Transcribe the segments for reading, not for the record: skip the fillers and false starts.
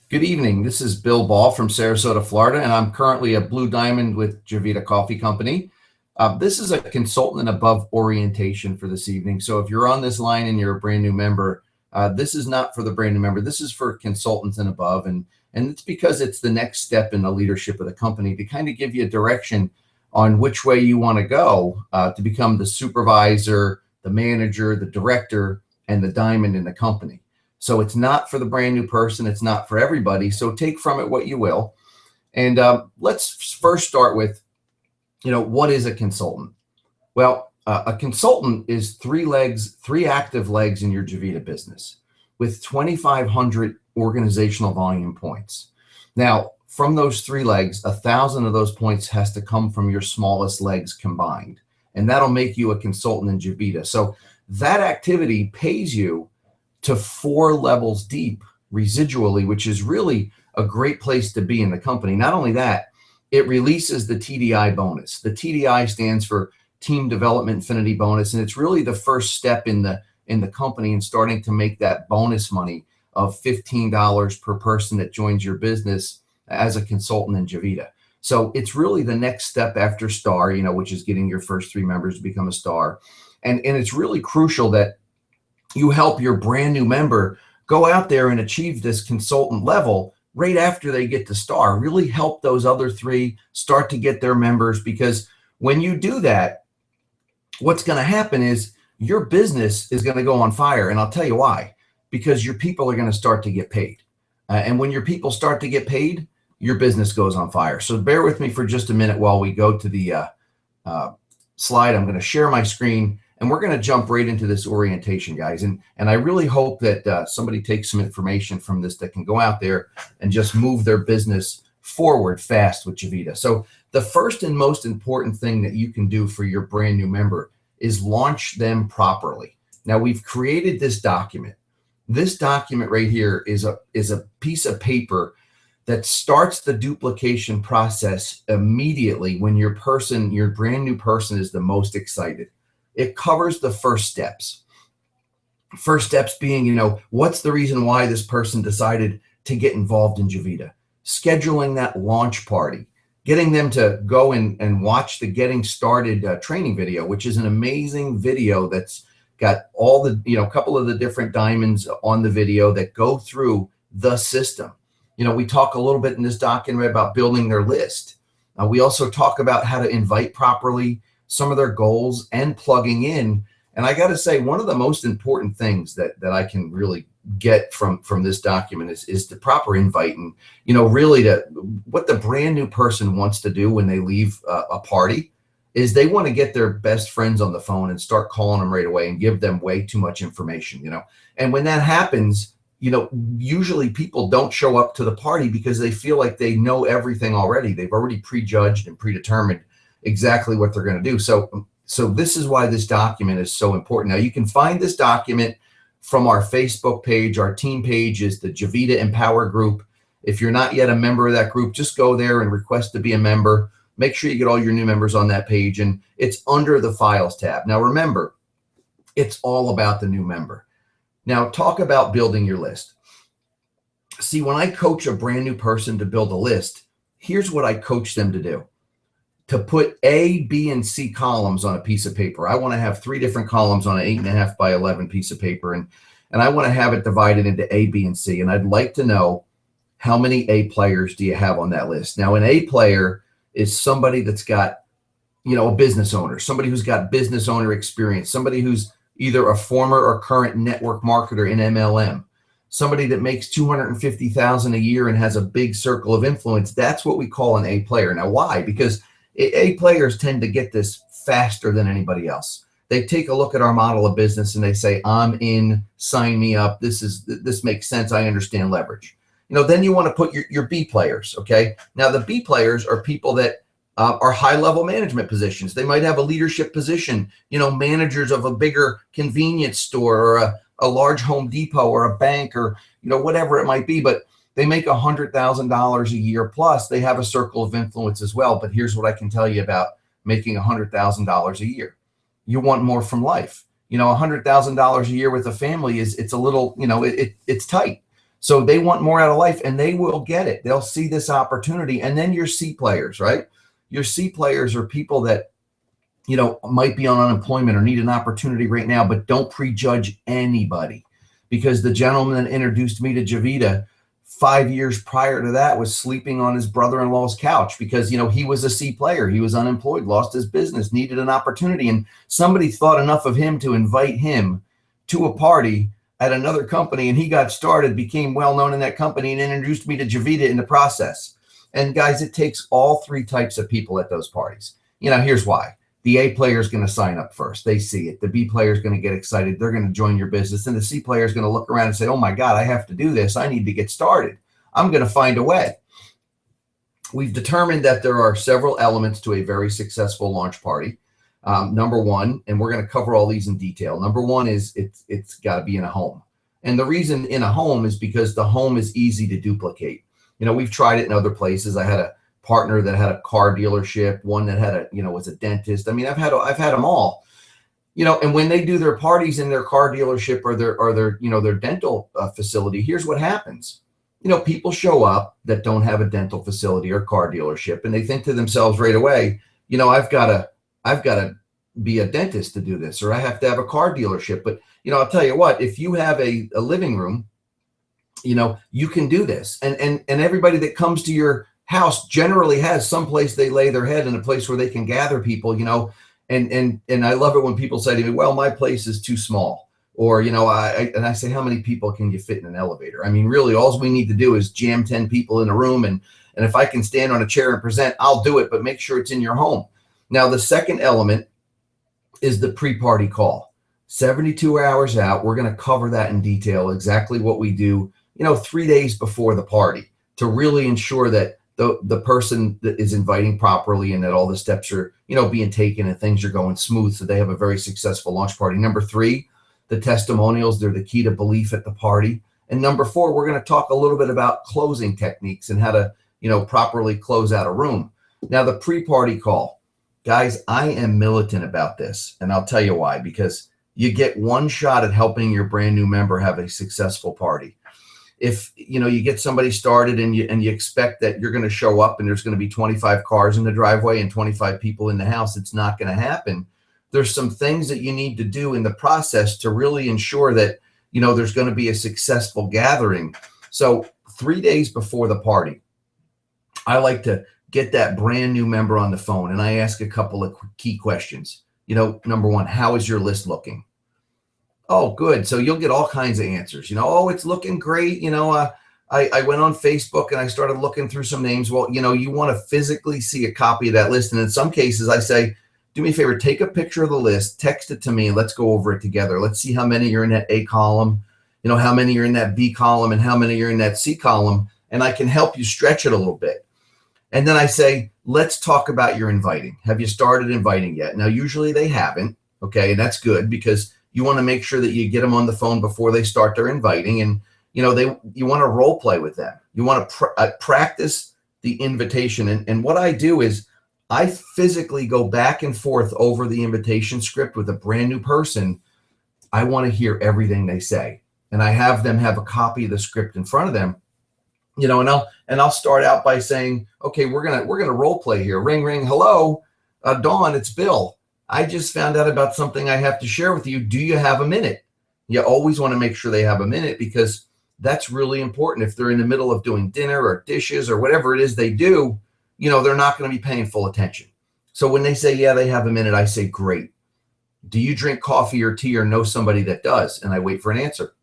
Good evening. This is Bill Ball from Sarasota, Florida, and I'm currently a Blue Diamond with Javita Coffee Company. This is a consultant and above orientation for this evening. So if you're on this line and you're a brand new member, this is not for the brand new member. This is for consultants and above. And it's because it's the next step in the leadership of the company to kind of give you a direction on which way you want to go to become the supervisor, the manager, the director, and the diamond in the company. So it's not for the brand new person. It's not for everybody. So take from it what you will. And let's first start with, what is a consultant? Well, a consultant is three active legs in your Javita business with 2,500 organizational volume points. Now, from those three legs, 1,000 of those points has to come from your smallest legs combined. And that'll make you a consultant in Javita. So that activity pays you to 4 levels deep residually, which is really a great place to be in the company. Not only that, it releases the TDI bonus. The TDI stands for Team Development Infinity Bonus, and it's really the first step in the company in starting to make that bonus money of $15 per person that joins your business as a consultant in Javita. So it's really the next step after star, which is getting your first 3 members to become a star. And it's really crucial that you help your brand new member go out there and achieve this consultant level right after they get to star. Really help those other 3 start to get their members, because when you do that, what's going to happen is your business is going to go on fire. And I'll tell you why, because your people are going to start to get paid. And when your people start to get paid, your business goes on fire. So bear with me for just a minute while we go to the slide. I'm going to share my screen. And we're going to jump right into this orientation, guys. And I really hope that somebody takes some information from this that can go out there and just move their business forward fast with Javita. So the first and most important thing that you can do for your brand new member is launch them properly. Now, we've created this document. This document right here is a piece of paper that starts the duplication process immediately when your brand new person is the most excited. It covers the first steps. First steps being, what's the reason why this person decided to get involved in Javita? Scheduling that launch party, getting them to go and watch the Getting Started training video, which is an amazing video that's got all the, couple of the different diamonds on the video that go through the system. We talk a little bit in this document about building their list. We also talk about how to invite properly, some of their goals, and plugging in. And I got to say, one of the most important things that I can really get from this document is the proper invite. And, really what the brand new person wants to do when they leave a party is they want to get their best friends on the phone and start calling them right away and give them way too much information, And when that happens, usually people don't show up to the party because they feel like they know everything already. They've already prejudged and predetermined exactly what they're going to do. So this is why this document is so important. Now, you can find this document from our Facebook page. Our team page is the Javita Empower group. If you're not yet a member of that group, just go there and request to be a member. Make sure you get all your new members on that page, and it's under the Files tab. Now, remember, it's all about the new member. Now, talk about building your list. See, when I coach a brand new person to build a list, here's what I coach them to do. To put A, B, and C columns on a piece of paper. I want to have 3 different columns on an 8.5 by 11 piece of paper. And I want to have it divided into A, B, and C. And I'd like to know, how many A players do you have on that list? Now, an A player is somebody that's got, a business owner, somebody who's got business owner experience, somebody who's either a former or current network marketer in MLM, somebody that makes $250,000 a year and has a big circle of influence. That's what we call an A player. Now, why? Because A players tend to get this faster than anybody else. They take a look at our model of business and they say, I'm in, sign me up. This makes sense. I understand leverage. Then you want to put your B players. Okay. Now the B players are people that are high level management positions. They might have a leadership position, managers of a bigger convenience store or a large Home Depot or a bank or, whatever it might be. But they make $100,000 a year plus. They have a circle of influence as well. But here's what I can tell you about making $100,000 a year. You want more from life. $100,000 a year with a family it's a little, it's tight. So they want more out of life, and they will get it. They'll see this opportunity. And then your C players, right? Your C players are people that, might be on unemployment or need an opportunity right now, but don't prejudge anybody. Because the gentleman that introduced me to Javita 5 years prior to that was sleeping on his brother-in-law's couch because, he was a C player. He was unemployed, lost his business, needed an opportunity. And somebody thought enough of him to invite him to a party at another company. And he got started, became well-known in that company, and introduced me to Javita in the process. And guys, it takes all three types of people at those parties. Here's why. The A player is going to sign up first. They see it. The B player is going to get excited. They're going to join your business. And the C player is going to look around and say, oh my God, I have to do this. I need to get started. I'm going to find a way. We've determined that there are several elements to a very successful launch party. Number one, and we're going to cover all these in detail. Number one is it's got to be in a home. And the reason in a home is because the home is easy to duplicate. We've tried it in other places. I had a partner that had a car dealership, one that had was a dentist. I mean, I've had them all, and when they do their parties in their car dealership or their dental facility, here's what happens. People show up that don't have a dental facility or car dealership, and they think to themselves right away, I've got to be a dentist to do this, or I have to have a car dealership. But, I'll tell you what, if you have a living room, you can do this. And everybody that comes to your house generally has some place they lay their head, and a place where they can gather people, and I love it when people say to me, well, my place is too small. Or, I say, how many people can you fit in an elevator? I mean, really, all we need to do is jam 10 people in a room. And if I can stand on a chair and present, I'll do it, but make sure it's in your home. Now, the second element is the pre-party call. 72 hours out, we're going to cover that in detail, exactly what we do, 3 days before the party, to really ensure that the person that is inviting properly and that all the steps are, being taken and things are going smooth, so they have a very successful launch party. Number three, the testimonials, they're the key to belief at the party. And number four, we're going to talk a little bit about closing techniques and how to, properly close out a room. Now, the pre-party call, guys, I am militant about this, and I'll tell you why. Because you get one shot at helping your brand new member have a successful party. If you get somebody started and you expect that you're going to show up and there's going to be 25 cars in the driveway and 25 people in the house, it's not going to happen. There's some things that you need to do in the process to really ensure that, there's going to be a successful gathering. So 3 days before the party, I like to get that brand new member on the phone, and I ask a couple of key questions. Number one, how is your list looking? Oh, good. So you'll get all kinds of answers. Oh, it's looking great. I went on Facebook and I started looking through some names. Well, you want to physically see a copy of that list. And in some cases, I say, do me a favor, take a picture of the list, text it to me, and let's go over it together. Let's see how many are in that A column, how many are in that B column, and how many are in that C column. And I can help you stretch it a little bit. And then I say, let's talk about your inviting. Have you started inviting yet? Now, usually they haven't. Okay. And that's good, because you want to make sure that you get them on the phone before they start their inviting. And, you want to role play with them. You want to practice the invitation. And what I do is, I physically go back and forth over the invitation script with a brand new person. I want to hear everything they say, and I have them have a copy of the script in front of them, and I'll start out by saying, okay, we're gonna role play here. Ring, ring. Hello, Dawn, it's Bill. I just found out about something I have to share with you. Do you have a minute? You always want to make sure they have a minute, because that's really important. If they're in the middle of doing dinner or dishes or whatever it is they do, they're not going to be paying full attention. So when they say, yeah, they have a minute, I say, great. Do you drink coffee or tea or know somebody that does? And I wait for an answer.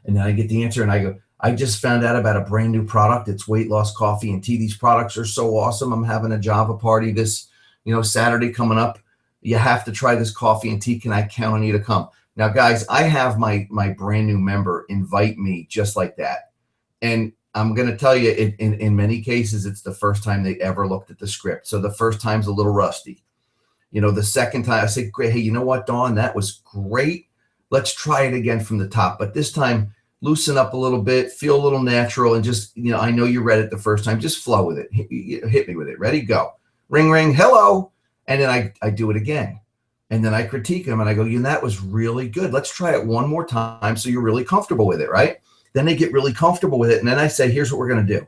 And then I get the answer and I go, I just found out about a brand new product. It's weight loss coffee and tea. These products are so awesome. I'm having a Java party this, Saturday coming up. You have to try this coffee and tea. Can I count on you to come? Now, guys, I have my brand new member invite me just like that. And I'm going to tell you, in many cases, it's the first time they ever looked at the script. So the first time's a little rusty. The second time I say, great. Hey, you know what, Dawn, that was great. Let's try it again from the top. But this time, loosen up a little bit, feel a little natural, and just, I know you read it the first time. Just flow with it. Hit me with it. Ready? Go. Ring, ring. Hello. And then I do it again. And then I critique them and I go, that was really good. Let's try it one more time so you're really comfortable with it, right? Then they get really comfortable with it. And then I say, here's what we're going to do.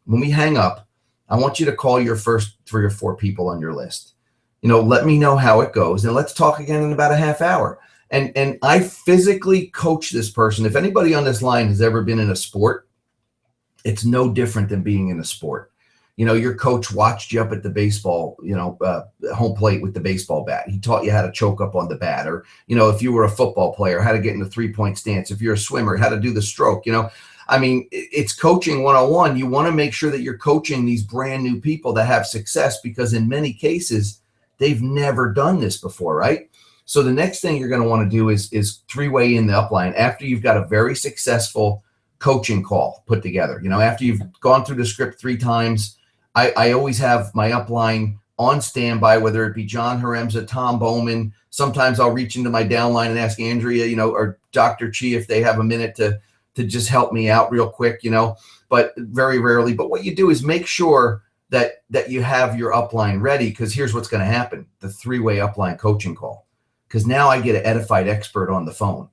When we hang up, I want you to call your first 3 or 4 people on your list. Let me know how it goes, and let's talk again in about a half hour. And I physically coach this person. If anybody on this line has ever been in a sport, it's no different than being in a sport. Your coach watched you up at the baseball, home plate with the baseball bat. He taught you how to choke up on the bat, or, if you were a football player, how to get in the 3-point stance. If you're a swimmer, how to do the stroke, it's coaching 101. You want to make sure that you're coaching these brand new people that have success, because in many cases, they've never done this before, right? So the next thing you're going to want to do is 3-way in the upline after you've got a very successful coaching call put together. After you've gone through the script 3 times, I always have my upline on standby, whether it be John Haremza, Tom Bowman. Sometimes I'll reach into my downline and ask Andrea, or Dr. Chi if they have a minute to just help me out real quick, but very rarely. But what you do is make sure that you have your upline ready, because here's what's going to happen: the 3-way upline coaching call. Because now I get an edified expert on the phone.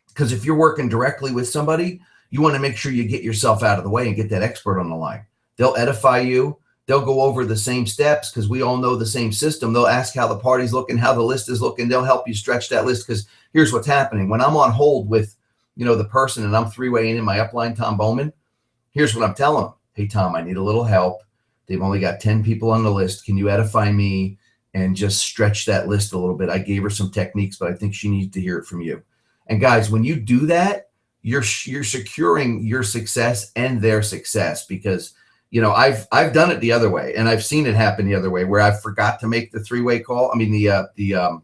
Because if you're working directly with somebody, you want to make sure you get yourself out of the way and get that expert on the line. They'll edify you. They'll go over the same steps, because we all know the same system. They'll ask how the party's looking, how the list is looking. They'll help you stretch that list, because here's what's happening. When I'm on hold with, the person, and I'm 3-way in my upline, Tom Bowman, here's what I'm telling them. Hey, Tom, I need a little help. They've only got 10 people on the list. Can you edify me and just stretch that list a little bit? I gave her some techniques, but I think she needs to hear it from you. And guys, when you do that, you're securing your success and their success, because I've done it the other way, and I've seen it happen the other way, where I forgot to make the 3-way call. The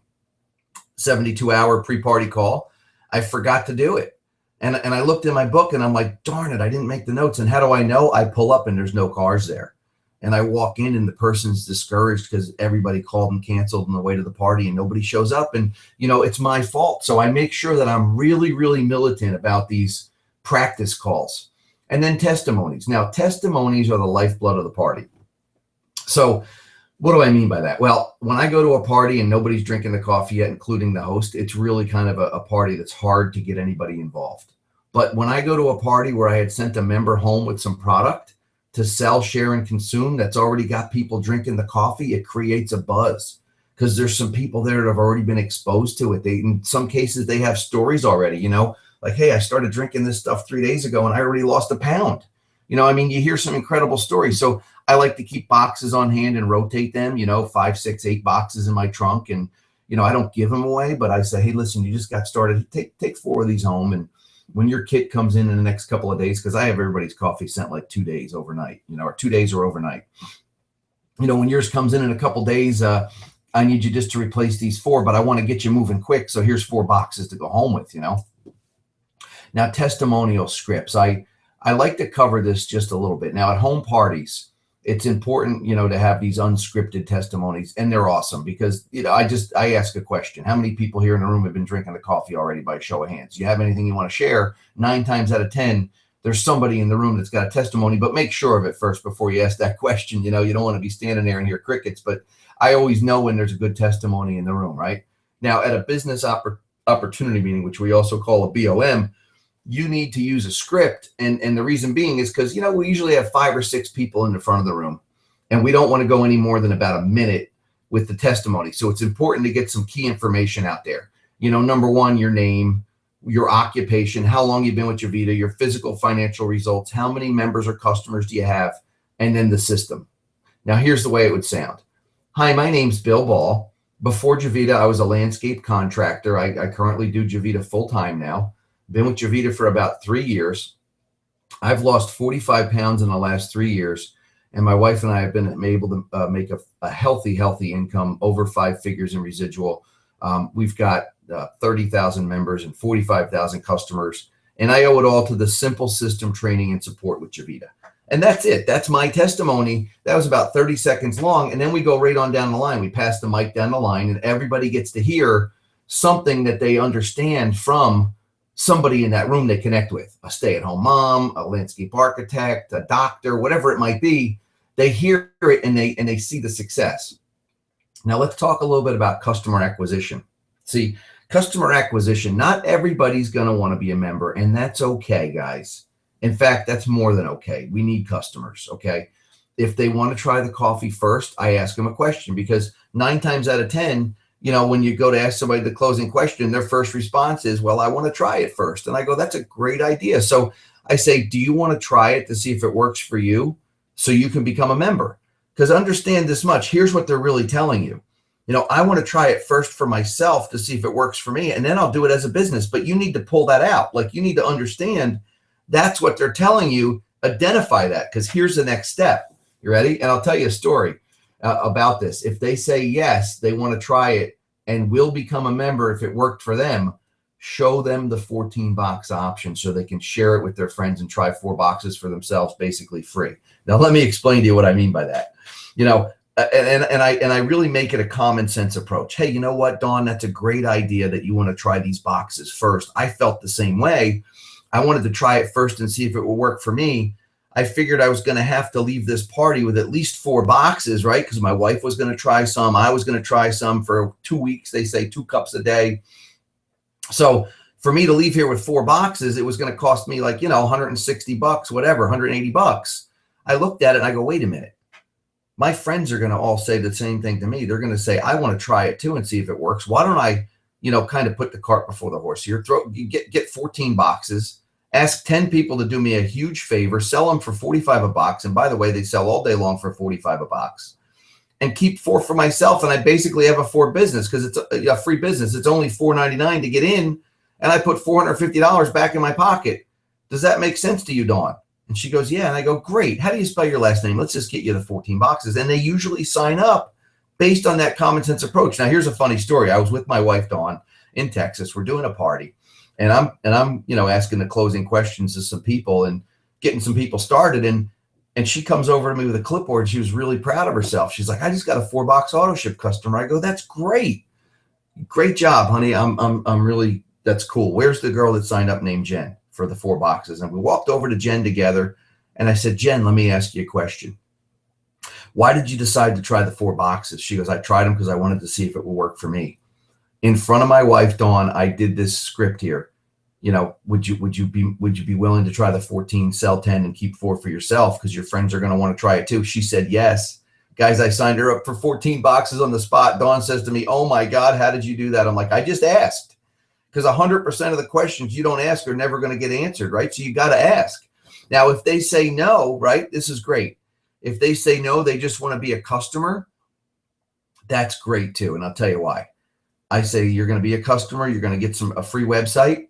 72-hour pre-party call. I forgot to do it. And I looked in my book, and I'm like, darn it, I didn't make the notes. And how do I know? I pull up and there's no cars there. And I walk in and the person's discouraged because everybody called and canceled on the way to the party and nobody shows up. And, it's my fault. So I make sure that I'm really, really militant about these practice calls. And then testimonies. Now, testimonies are the lifeblood of the party. So what do I mean by that? Well, when I go to a party and nobody's drinking the coffee yet, including the host, it's really kind of a party that's hard to get anybody involved. But when I go to a party where I had sent a member home with some product to sell, share, and consume that's already got people drinking the coffee, it creates a buzz, because there's some people there that have already been exposed to it. In some cases, they have stories already, like, hey, I started drinking this stuff 3 days ago and I already lost a pound. You hear some incredible stories. So I like to keep boxes on hand and rotate them, 5, 6, 8 boxes in my trunk. And, I don't give them away, but I say, hey, listen, you just got started. Take 4 of these home. And when your kit comes in the next couple of days, because I have everybody's coffee sent like 2 days overnight, or 2 days or overnight. When yours comes in a couple days, I need you just to replace these 4, but I want to get you moving quick. So here's 4 boxes to go home with, Now, testimonial scripts. I like to cover this just a little bit. Now, at home parties, it's important, to have these unscripted testimonies, and they're awesome because, I ask a question. How many people here in the room have been drinking the coffee already by show of hands? You have anything you want to share? 9 times out of 10, there's somebody in the room that's got a testimony, but make sure of it first before you ask that question. You don't want to be standing there and hear crickets, but I always know when there's a good testimony in the room, right? Now, at a business opportunity meeting, which we also call a BOM, you need to use a script. And the reason being is because, we usually have 5 or 6 people in the front of the room, and we don't want to go any more than about a minute with the testimony. So it's important to get some key information out there. Number 1, your name, your occupation, how long you've been with Javita, your physical financial results, how many members or customers do you have, and then the system. Now, here's the way it would sound. Hi, my name's Bill Ball. Before Javita, I was a landscape contractor. I currently do Javita full-time now. Been with Javita for about 3 years. I've lost 45 pounds in the last 3 years, and my wife and I have been able to make a healthy income, over 5 figures in residual. We've got 30,000 members and 45,000 customers, and I owe it all to the simple system training and support with Javita. And that's it. That's my testimony. That was about 30 seconds long, and then we go right on down the line. We pass the mic down the line, and everybody gets to hear something that they understand from somebody in that room they connect with, a stay-at-home mom, a landscape architect, a doctor, whatever it might be. They hear it and they see the success. Now let's talk a little bit about customer acquisition. See, Customer acquisition. Not everybody's going to want to be a member, and that's okay, guys. In fact, that's more than okay. We need customers, okay? If they want to try the coffee first, I ask them a question, because 9 times out of 10, you know, when you go to ask somebody the closing question, their first response is, well, I want to try it first. And I go, that's a great idea. So I say, do you want to try it to see if it works for you so you can become a member? Because understand this much, here's what they're really telling you. You know, I want to try it first for myself to see if it works for me, and then I'll do it as a business. But you need to pull that out. Like, you need to understand that's what they're telling you. Identify that, because here's the next step. You ready? And I'll tell you a story about this. If they say yes, they want to try it and will become a member if it worked for them, show them the 14-box option so they can share it with their friends and try 4 boxes for themselves, basically free. Now, let me explain to you what I mean by that. You know, and I really make it a common sense approach. Hey, you know what, Dawn, that's a great idea that you want to try these boxes first. I felt the same way. I wanted to try it first and see if it will work for me. I figured I was going to have to leave this party with at least 4 boxes, right? Because my wife was going to try some. I was going to try some for 2 weeks. They say 2 cups a day. So for me to leave here with 4 boxes, it was going to cost me like, you know, $160, whatever, $180. I looked at it and I go, wait a minute. My friends are going to all say the same thing to me. They're going to say, I want to try it too and see if it works. Why don't I, you know, kind of put the cart before the horse here? You get 14 boxes. Ask 10 people to do me a huge favor, sell them for $45 a box. And by the way, they sell all day long for $45 a box. And keep 4 for myself. And I basically have a 4 business, because it's a free business. It's only $4.99 to get in. And I put $450 back in my pocket. Does that make sense to you, Dawn? And she goes, yeah. And I go, great. How do you spell your last name? Let's just get you the 14 boxes. And they usually sign up based on that common sense approach. Now, here's a funny story. I was with my wife, Dawn, in Texas. We're doing a party. And I'm, you know, asking the closing questions to some people and getting some people started. And she comes over to me with a clipboard. She was really proud of herself. She's like, I just got a 4-box auto ship customer. I go, that's great. Great job, honey. I'm really, that's cool. Where's the girl that signed up named Jen for the 4 boxes? And we walked over to Jen together. And I said, Jen, let me ask you a question. Why did you decide to try the 4 boxes? She goes, I tried them because I wanted to see if it would work for me. In front of my wife, Dawn, I did this script here. You know, would you be willing to try the 14, sell 10, and keep 4 for yourself, because your friends are going to want to try it too? She said yes. Guys, I signed her up for 14 boxes on the spot. Dawn says to me, oh my God, how did you do that? I'm like, I just asked, because 100% of the questions you don't ask are never going to get answered, right? So you got to ask. Now, if they say no, right, this is great. If they say no, they just want to be a customer, that's great too. And I'll tell you why. I say, you're going to be a customer. You're going to get a free website.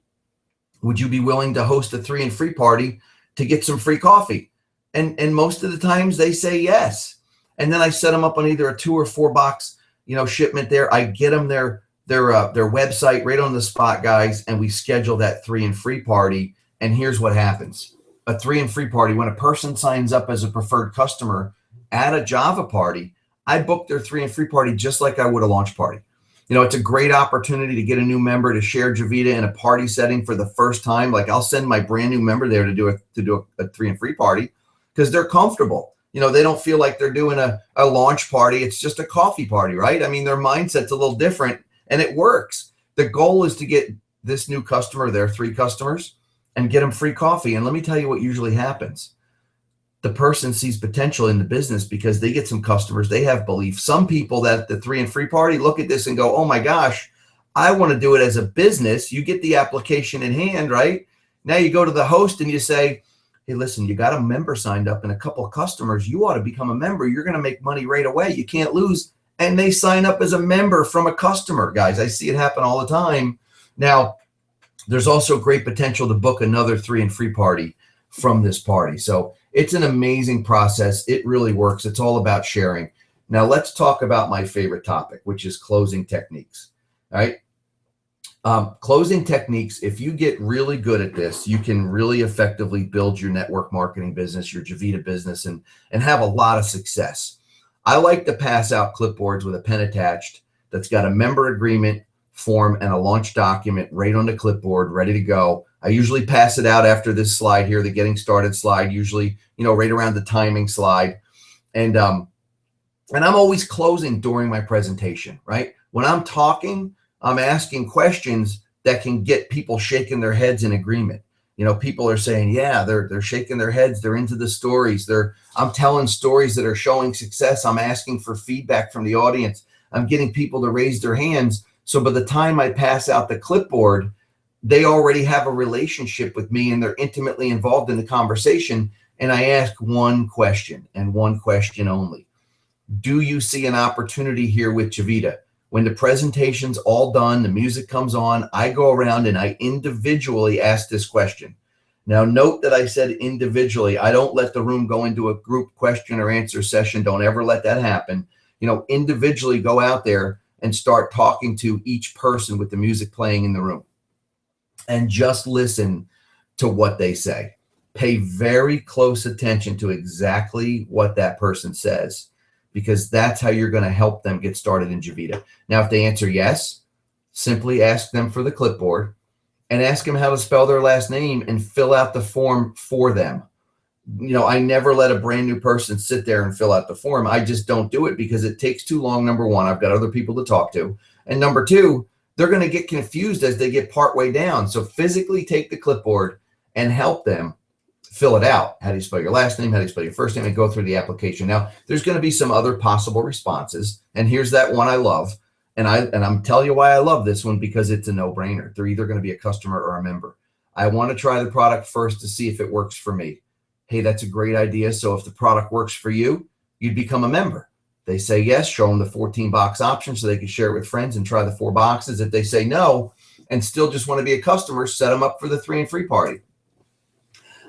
Would you be willing to host a 3 and free party to get some free coffee? And most of the times they say yes. And then I set them up on either a 2 or 4 box, you know, shipment there. I get them their website right on the spot, guys. And we schedule that 3 and free party. And here's what happens. A 3 and free party, when a person signs up as a preferred customer at a Java party, I book their 3 and free party just like I would a launch party. You know, it's a great opportunity to get a new member to share Javita in a party setting for the first time. Like, I'll send my brand new member there to do a 3 and free party, because they're comfortable. You know, they don't feel like they're doing a launch party. It's just a coffee party, right? I mean, their mindset's a little different, and it works. The goal is to get this new customer, their 3 customers, and get them free coffee. And let me tell you what usually happens. The person sees potential in the business because they get some customers. They have belief. Some people that the 3 and free party look at this and go, oh my gosh, I want to do it as a business. You get the application in hand, right? Now you go to the host and you say, hey, listen, you got a member signed up and a couple of customers. You ought to become a member. You're going to make money right away. You can't lose. And they sign up as a member from a customer, guys. I see it happen all the time. Now, there's also great potential to book another 3 and free party from this party. So it's an amazing process. It really works. It's all about sharing. Now let's talk about my favorite topic, which is closing techniques. All right. Closing techniques. If you get really good at this, you can really effectively build your network marketing business, your Javita business, and have a lot of success. I like to pass out clipboards with a pen attached that's got a member agreement form and a launch document right on the clipboard, ready to go. I usually pass it out after this slide here, the getting started slide, usually, you know, right around the timing slide. And I'm always closing during my presentation, right? When I'm talking, I'm asking questions that can get people shaking their heads in agreement. You know, people are saying, yeah, they're shaking their heads. They're into the stories. I'm telling stories that are showing success. I'm asking for feedback from the audience. I'm getting people to raise their hands. So by the time I pass out the clipboard, they already have a relationship with me and they're intimately involved in the conversation. And I ask one question and one question only. Do you see an opportunity here with Javita? When the presentation's all done, the music comes on, I go around and I individually ask this question. Now, note that I said individually. I don't let the room go into a group question or answer session. Don't ever let that happen. You know, individually go out there and start talking to each person with the music playing in the room. And just listen to what they say. Pay very close attention to exactly what that person says, because that's how you're going to help them get started in Javita. Now, if they answer yes, simply ask them for the clipboard and ask them how to spell their last name and fill out the form for them. You know, I never let a brand new person sit there and fill out the form. I just don't do it because it takes too long. Number one, I've got other people to talk to. And number two, they're going to get confused as they get partway down. So physically take the clipboard and help them fill it out. How do you spell your last name? How do you spell your first name? And go through the application. Now, there's going to be some other possible responses. And here's that one I love. And I'm telling you why I love this one, because it's a no-brainer. They're either going to be a customer or a member. I want to try the product first to see if it works for me. Hey, that's a great idea. So if the product works for you, you'd become a member. They say yes, show them the 14-box option so they can share it with friends and try the 4 boxes. If they say no and still just want to be a customer, set them up for the 3 and free party.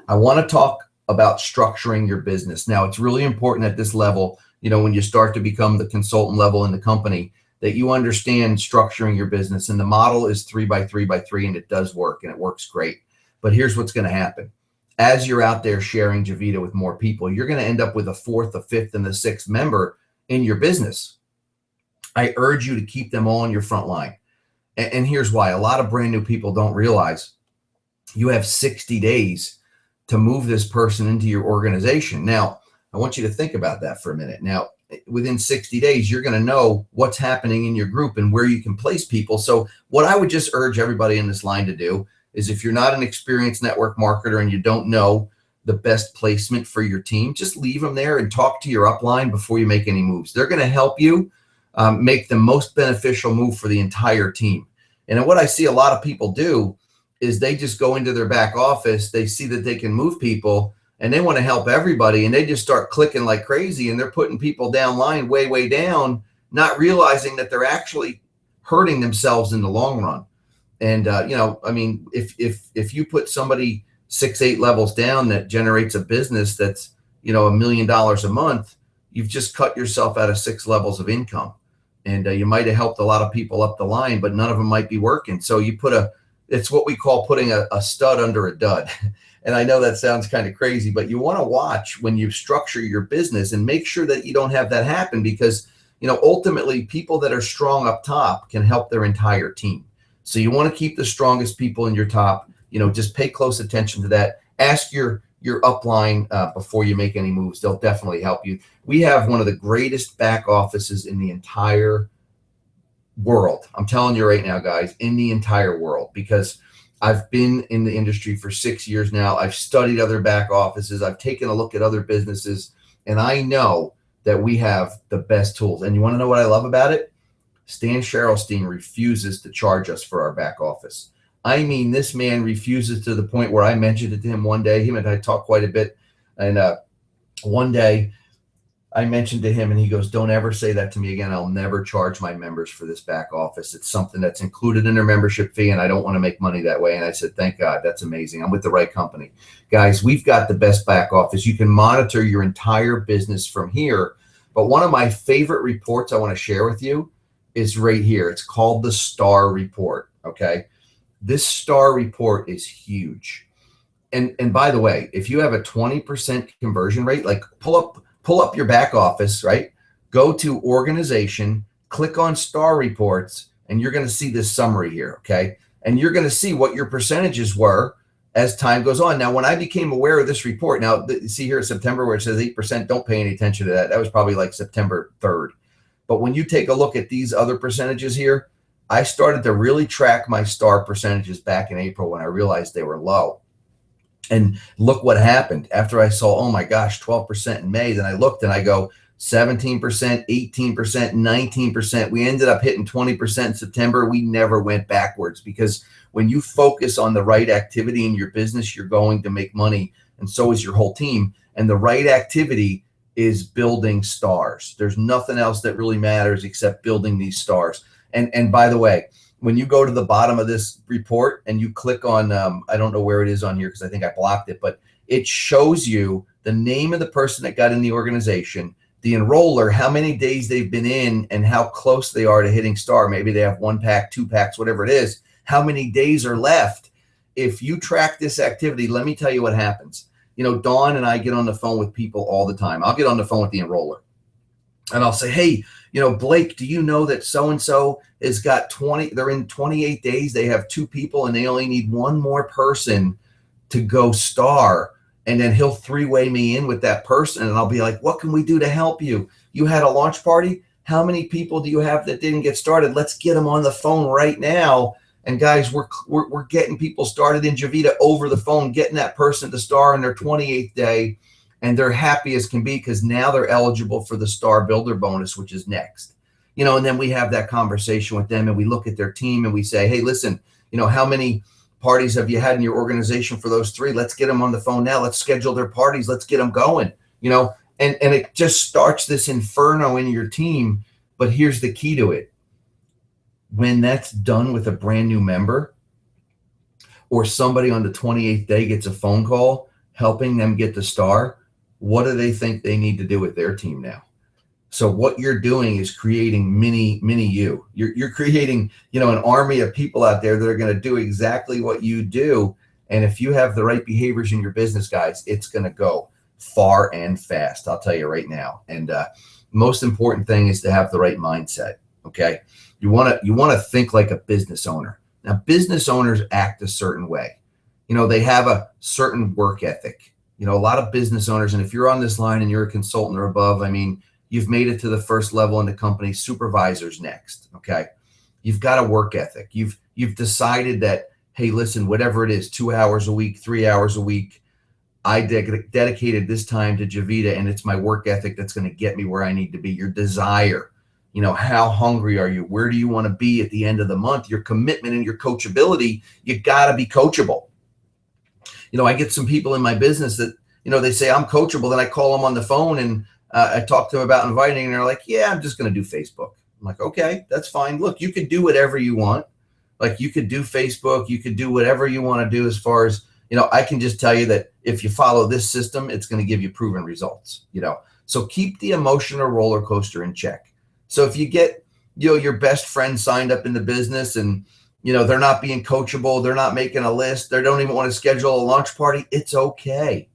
I want to talk about structuring your business. Now, it's really important at this level, you know, when you start to become the consultant level in the company, that you understand structuring your business. And the model is 3 by 3 by 3, and it does work, and it works great. But here's what's going to happen. As you're out there sharing Javita with more people, you're going to end up with a 4th, a 5th, and the 6th member in your business. I urge you to keep them all on your front line. And here's why. A lot of brand new people don't realize you have 60 days to move this person into your organization. Now, I want you to think about that for a minute. Now, within 60 days, you're going to know what's happening in your group and where you can place people. So what I would just urge everybody in this line to do is, if you're not an experienced network marketer and you don't know the best placement for your team, just leave them there and talk to your upline before you make any moves. They're going to help you make the most beneficial move for the entire team. And what I see a lot of people do is they just go into their back office, they see that they can move people, and they want to help everybody, and they just start clicking like crazy, and they're putting people down line way, way down, not realizing that they're actually hurting themselves in the long run. And, you know, I mean, if you put somebody 6, 8 levels down that generates a business that's, you know, $1 million a month, you've just cut yourself out of 6 levels of income. And you might have helped a lot of people up the line, but none of them might be working. So you put it's what we call putting a stud under a dud. And I know that sounds kind of crazy, but you want to watch when you structure your business and make sure that you don't have that happen, because, you know, ultimately people that are strong up top can help their entire team. So you want to keep the strongest people in your top, you know, just pay close attention to that. Ask your upline before you make any moves. They'll definitely help you. We have one of the greatest back offices in the entire world. I'm telling you right now, guys, in the entire world, because I've been in the industry for 6 years now. I've studied other back offices. I've taken a look at other businesses, and I know that we have the best tools. And you want to know what I love about it? Stan Sharrelstein refuses to charge us for our back office. I mean, this man refuses to the point where I mentioned it to him one day. Him and I talked quite a bit. And one day I mentioned to him, and he goes, "Don't ever say that to me again. I'll never charge my members for this back office. It's something that's included in their membership fee, and I don't want to make money that way." And I said, "Thank God. That's amazing. I'm with the right company." Guys, we've got the best back office. You can monitor your entire business from here. But one of my favorite reports I want to share with you is right here. It's called the STAR report. Okay. This STAR report is huge. And by the way, if you have a 20% conversion rate, like pull up your back office, right? Go to organization, click on STAR reports, and you're going to see this summary here. Okay. And you're going to see what your percentages were as time goes on. Now, when I became aware of this report, now see here in September where it says 8%, don't pay any attention to that. That was probably like September 3rd. But when you take a look at these other percentages here, I started to really track my star percentages back in April when I realized they were low. And look what happened after I saw, oh my gosh, 12% in May. Then I looked and I go 17%, 18%, 19%. We ended up hitting 20% in September. We never went backwards, because when you focus on the right activity in your business, you're going to make money. And so is your whole team. And the right activity is building stars. There's nothing else that really matters except building these stars. And by the way, when you go to the bottom of this report and you click on, I don't know where it is on here because I think I blocked it, but it shows you the name of the person that got in the organization, the enroller, how many days they've been in, and how close they are to hitting star. Maybe they have 1 pack, 2 packs, whatever it is, how many days are left. If you track this activity, let me tell you what happens. You know, Dawn and I get on the phone with people all the time. I'll get on the phone with the enroller and I'll say, hey, you know, Blake, do you know that so-and-so has got 20, they're in 28 days, they have 2 people and they only need 1 more person to go star. And then he'll 3-way me in with that person. And I'll be like, what can we do to help you? You had a launch party. How many people do you have that didn't get started? Let's get them on the phone right now. And guys, we're getting people started in Javita over the phone, getting that person to star in their 28th day. And they're happy as can be because now they're eligible for the Star Builder bonus, which is next. You know, and then we have that conversation with them and we look at their team and we say, hey, listen, you know, how many parties have you had in your organization for those 3? Let's get them on the phone now. Let's schedule their parties. Let's get them going, you know, and it just starts this inferno in your team. But here's the key to it. When that's done with a brand new member or somebody on the 28th day gets a phone call helping them get the star, what do they think they need to do with their team now? So what you're doing is creating mini you. You're creating, you know, an army of people out there that are going to do exactly what you do. And if you have the right behaviors in your business, guys, it's going to go far and fast. I'll tell you right now. And most important thing is to have the right mindset. Okay. You want to think like a business owner. Now, business owners act a certain way. You know, they have a certain work ethic. You know, a lot of business owners, and if you're on this line and you're a consultant or above, I mean, you've made it to the first level in the company. Supervisors next. Okay. You've got a work ethic. You've decided that, hey, listen, whatever it is, 2 hours a week, 3 hours a week, I dedicated this time to Javita, and it's my work ethic that's going to get me where I need to be. Your desire, you know, how hungry are you? Where do you want to be at the end of the month? Your commitment and your coachability, you got to be coachable. You know, I get some people in my business that, you know, they say I'm coachable. Then I call them on the phone and I talk to them about inviting, and they're like, yeah, I'm just going to do Facebook. I'm like, okay, that's fine. Look, you could do whatever you want. Like you could do Facebook, you could do whatever you want to do as far as, you know, I can just tell you that if you follow this system, it's going to give you proven results, you know. So keep the emotional roller coaster in check. So if you get, you know, your best friend signed up in the business and, you know, they're not being coachable, they're not making a list, they don't even want to schedule a launch party, it's okay.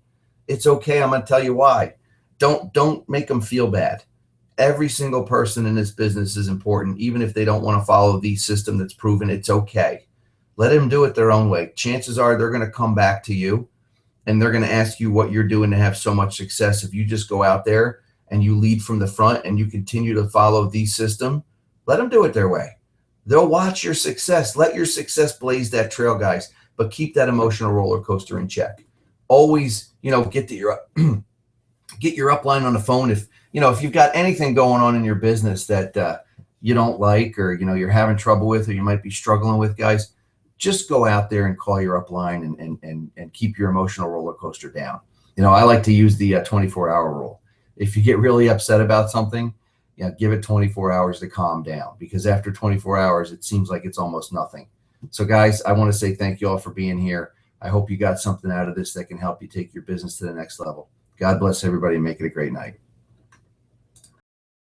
It's okay. I'm going to tell you why. Don't make them feel bad. Every single person in this business is important, even if they don't want to follow the system that's proven. It's okay. Let them do it their own way. Chances are they're going to come back to you and they're going to ask you what you're doing to have so much success. If you just go out there and you lead from the front and you continue to follow the system, let them do it their way. They'll watch your success. Let your success blaze that trail, guys, but keep that emotional roller coaster in check. Always, you know, get your upline on the phone. If, you know, if you've got anything going on in your business that you don't like, or, you know, you're having trouble with, or you might be struggling with, guys, just go out there and call your upline and keep your emotional roller coaster down. You know, I like to use the 24-hour rule. If you get really upset about something, you know, give it 24 hours to calm down, because after 24 hours, it seems like it's almost nothing. So guys, I want to say thank you all for being here. I hope you got something out of this that can help you take your business to the next level. God bless everybody and make it a great night.